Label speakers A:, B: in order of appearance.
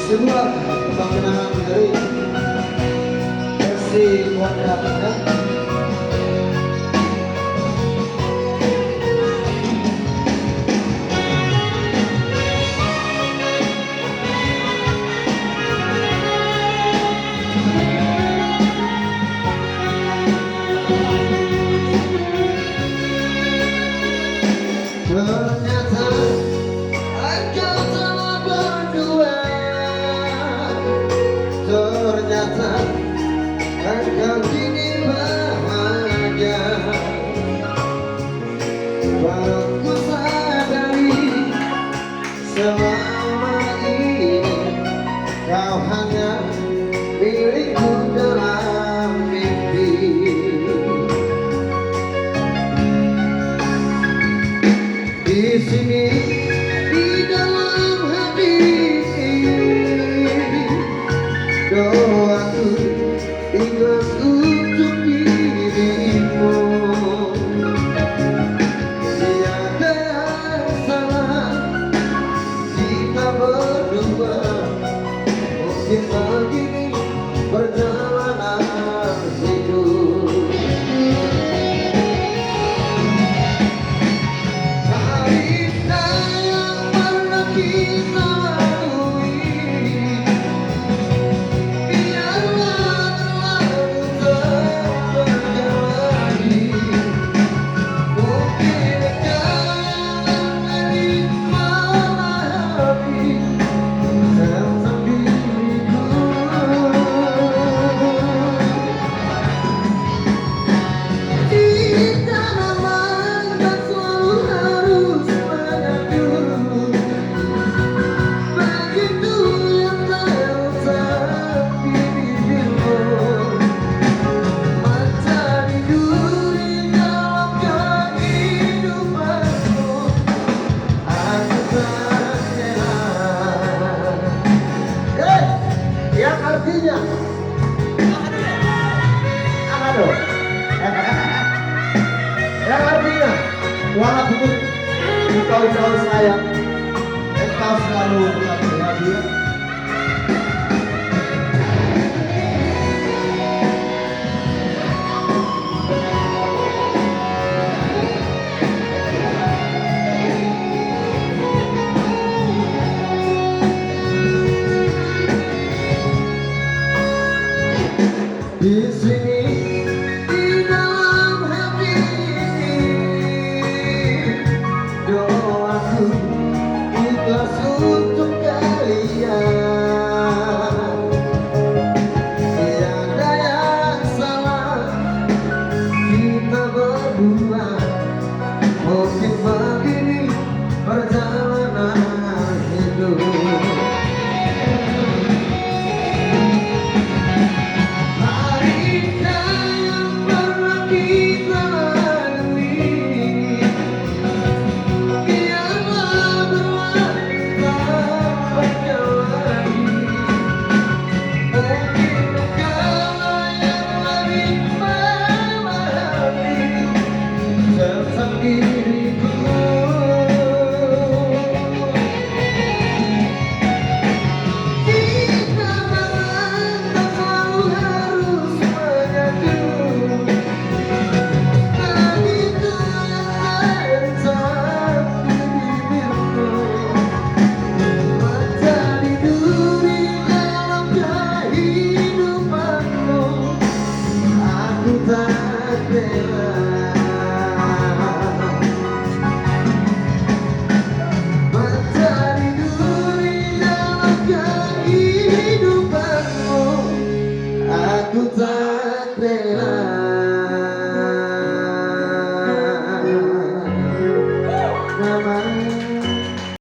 A: sebuah pembenangan dari versi Wanda. Ternyata engkau telah berdua. Ternyata engkau kini bahagia. Baru ku sadari selama ini kau hanya milikku dalam mimpi. Di sini di dalam hati doaku ikhlas untuk dirimu. Tiada yang salah kita berdua. Mungkin begini perjalanan hidup. Yang artinya apa dong? Yang artinya walaupun engkau jauh sayang, engkau selalu tetap bahagia. Di sini di dalam hati doaku ikhlas untuk kalian. Tiada yang salah kita berdua. Mungkin begini perjalanan hidup. Tak rela